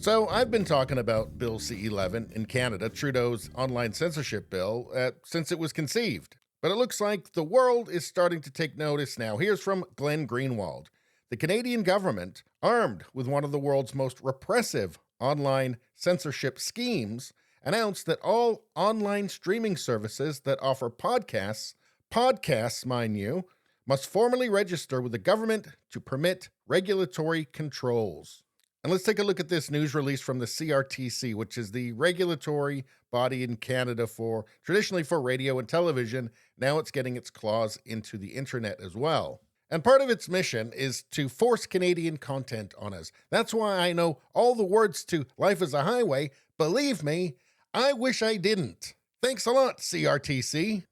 So, I've been talking about Bill C-11 in Canada, Trudeau's online censorship bill, since it was conceived. But it looks like the world is starting to take notice now. Here's from Glenn Greenwald. The Canadian government, armed with one of the world's most repressive online censorship schemes, announced that all online streaming services that offer podcasts, mind you, must formally register with the government to permit regulatory controls. And let's take a look at this news release from the CRTC, which is the regulatory body in Canada traditionally for radio and television. Now it's getting its claws into the internet as well. And part of its mission is to force Canadian content on us. That's why I know all the words to Life is a Highway. Believe me, I wish I didn't. Thanks a lot, CRTC.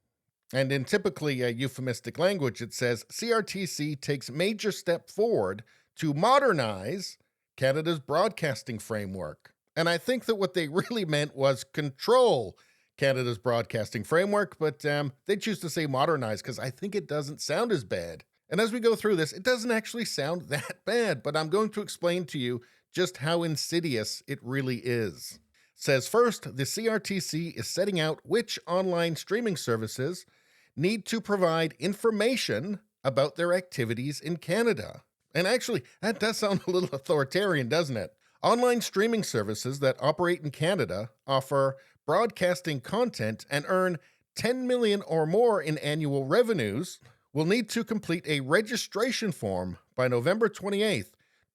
And in typically euphemistic language, it says CRTC takes major step forward to modernize Canada's broadcasting framework. And I think that what they really meant was control Canada's broadcasting framework, but they choose to say modernize because I think it doesn't sound as bad. And as we go through this, it doesn't actually sound that bad, but I'm going to explain to you just how insidious it really is. It says first, the CRTC is setting out which online streaming services need to provide information about their activities in Canada. And actually, that does sound a little authoritarian, doesn't it? Online streaming services that operate in Canada offer broadcasting content and earn 10 million or more in annual revenues will need to complete a registration form by November 28th,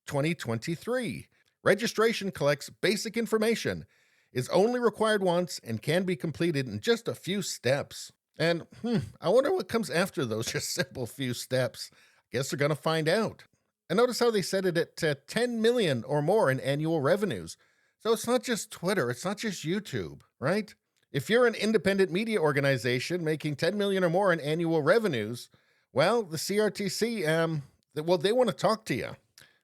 2023. Registration collects basic information, is only required once, and can be completed in just a few steps. And I wonder what comes after those just simple few steps. Guess they're going to find out. And notice how they set it at 10 million or more in annual revenues. So it's not just Twitter, it's not just YouTube, right? If you're an independent media organization making 10 million or more in annual revenues, well, the CRTC, they want to talk to you.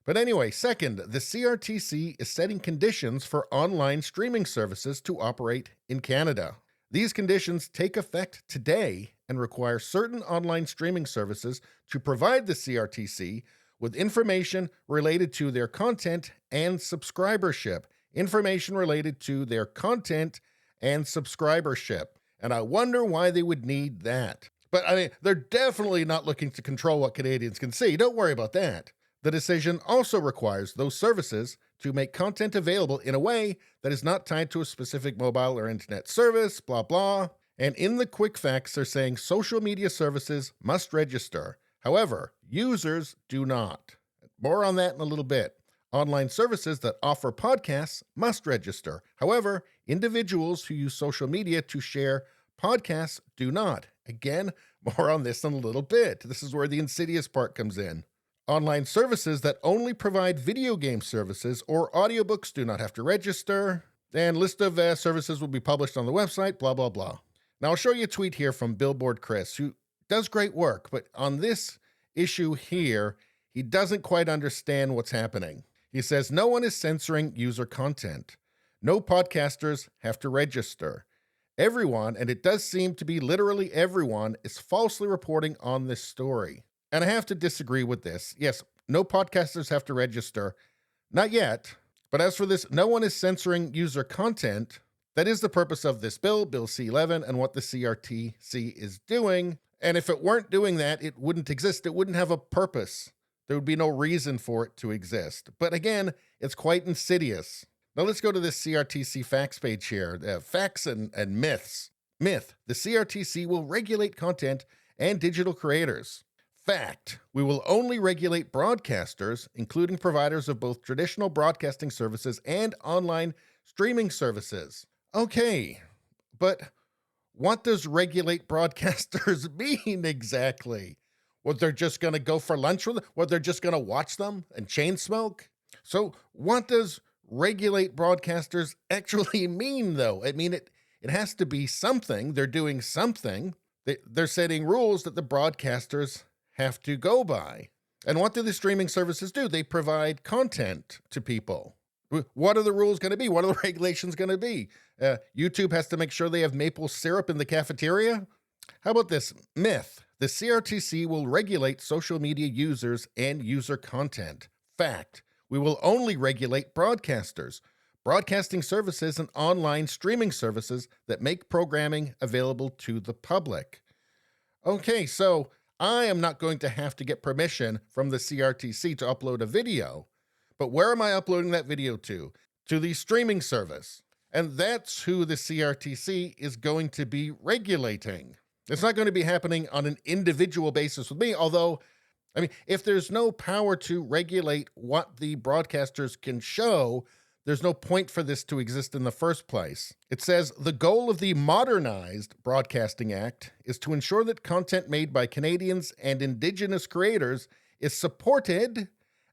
But anyway, second, the CRTC is setting conditions for online streaming services to operate in Canada. These conditions take effect today and require certain online streaming services to provide the CRTC with information related to their content and subscribership. Information related to their content and subscribership. And I wonder why they would need that. But I mean, they're definitely not looking to control what Canadians can see. Don't worry about that. The decision also requires those services to make content available in a way that is not tied to a specific mobile or internet service, blah, blah. And in the quick facts, they're saying social media services must register. However, users do not. More on that in a little bit. Online services that offer podcasts must register. However, individuals who use social media to share podcasts do not. Again, more on this in a little bit. This is where the insidious part comes in. Online services that only provide video game services or audiobooks do not have to register. And list of services will be published on the website, blah, blah, blah. Now, I'll show you a tweet here from Billboard Chris, who does great work, but on this issue here, he doesn't quite understand what's happening. He says, no one is censoring user content. No podcasters have to register. Everyone, and it does seem to be literally everyone, is falsely reporting on this story. And I have to disagree with this. Yes, no podcasters have to register. Not yet. But as for this, no one is censoring user content. That is the purpose of this bill, Bill C-11, and what the CRTC is doing. And if it weren't doing that, it wouldn't exist. It wouldn't have a purpose. There would be no reason for it to exist. But again, it's quite insidious. Now let's go to this CRTC facts page here. Facts and myths. Myth: the CRTC will regulate content and digital creators. Fact: we will only regulate broadcasters, including providers of both traditional broadcasting services and online streaming services. Okay, but what does regulate broadcasters mean exactly? What, they're just going to go for lunch with them? What, they're just going to watch them and chain smoke? So what does regulate broadcasters actually mean, though? I mean, it has to be something. They're doing something. They're setting rules that the broadcasters have to go by. And what do the streaming services do? They provide content to people. What are the rules going to be? What are the regulations going to be? YouTube has to make sure they have maple syrup in the cafeteria? How about this? Myth: the CRTC will regulate social media users and user content. Fact: we will only regulate broadcasters. broadcasting services and online streaming services that make programming available to the public. Okay, so I am not going to have to get permission from the CRTC to upload a video, but where am I uploading that video to? To the streaming service. And that's who the CRTC is going to be regulating. It's not going to be happening on an individual basis with me, although, I mean, if there's no power to regulate what the broadcasters can show, there's no point for this to exist in the first place. It says the goal of the Modernized Broadcasting Act is to ensure that content made by Canadians and Indigenous creators is supported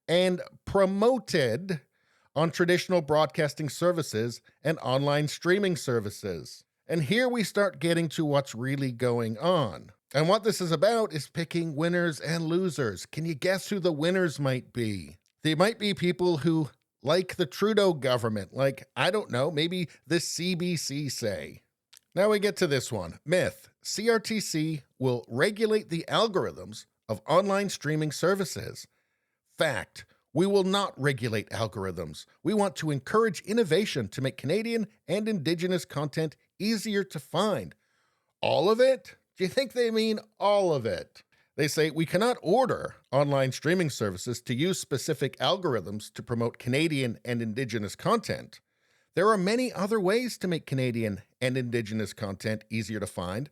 and promoted on traditional broadcasting services and online streaming services. And here we start getting to what's really going on. And what this is about is picking winners and losers. Can you guess who the winners might be? They might be people who like the Trudeau government, like, I don't know, maybe the CBC say. Now we get to this one. Myth: CRTC will regulate the algorithms of online streaming services. Fact: we will not regulate algorithms. We want to encourage innovation to make Canadian and Indigenous content easier to find. All of it? Do you think they mean all of it? They say we cannot order online streaming services to use specific algorithms to promote Canadian and Indigenous content. There are many other ways to make Canadian and Indigenous content easier to find,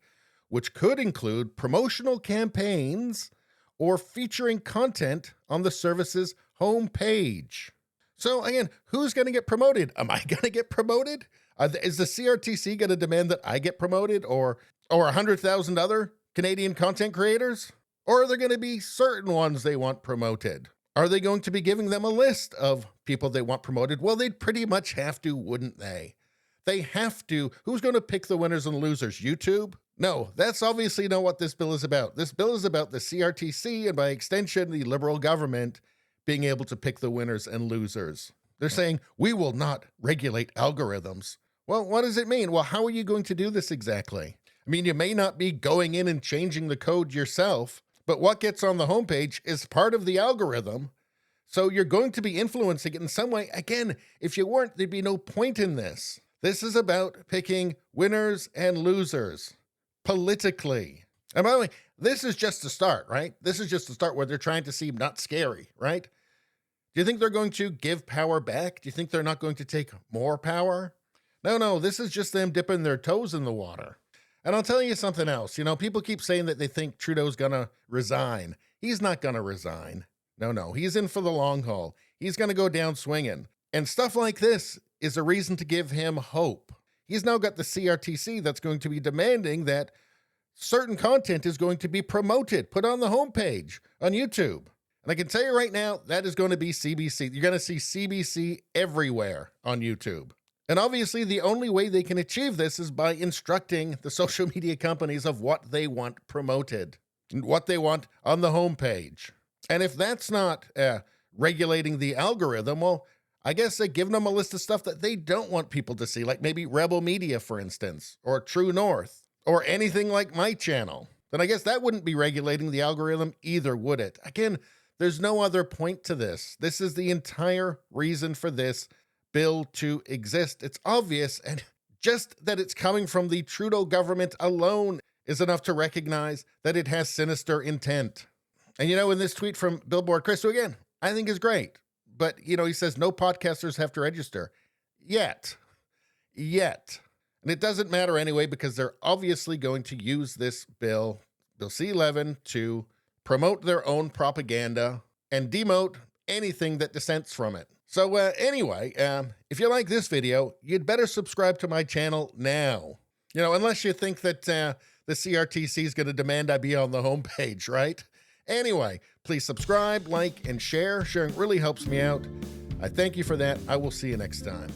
which could include promotional campaigns or featuring content on the service's homepage. So again, who's going to get promoted? Am I going to get promoted? Is the CRTC going to demand that I get promoted, or 100,000 other Canadian content creators? Or are there going to be certain ones they want promoted? Are they going to be giving them a list of people they want promoted? Well, they'd pretty much have to, wouldn't they? They have to. Who's going to pick the winners and losers? YouTube? No, that's obviously not what this bill is about. This bill is about the CRTC and, by extension, the Liberal government being able to pick the winners and losers. They're saying, we will not regulate algorithms. Well, what does it mean? Well, how are you going to do this exactly? I mean, you may not be going in and changing the code yourself, but what gets on the homepage is part of the algorithm. So you're going to be influencing it in some way. Again, if you weren't, there'd be no point in this. This is about picking winners and losers politically. And by the way, this is just the start, right? This is just the start where they're trying to seem not scary, right? Do you think they're going to give power back? Do you think they're not going to take more power? No, this is just them dipping their toes in the water. And I'll tell you something else. You know, people keep saying that they think Trudeau's going to resign. He's not going to resign. No, he's in for the long haul. He's going to go down swinging. And stuff like this is a reason to give him hope. He's now got the CRTC that's going to be demanding that certain content is going to be promoted, put on the homepage on YouTube. And I can tell you right now, that is going to be CBC. You're going to see CBC everywhere on YouTube. And obviously, the only way they can achieve this is by instructing the social media companies of what they want promoted, and what they want on the homepage. And if that's not regulating the algorithm, well, I guess they're giving them a list of stuff that they don't want people to see, like maybe Rebel Media, for instance, or True North, or anything like my channel. Then I guess that wouldn't be regulating the algorithm either, would it? Again, there's no other point to this. This is the entire reason for this bill to exist. It's obvious, and just that it's coming from the Trudeau government alone is enough to recognize that it has sinister intent. And in this tweet from Billboard Chris, who again, I think is great, but he says no podcasters have to register yet. And it doesn't matter anyway, because they're obviously going to use this Bill C-11, to promote their own propaganda and demote anything that dissents from it. So anyway, if you like this video, you'd better subscribe to my channel now. Unless you think that the CRTC is going to demand I be on the homepage, right? Anyway, please subscribe, like, and share. Sharing really helps me out. I thank you for that. I will see you next time.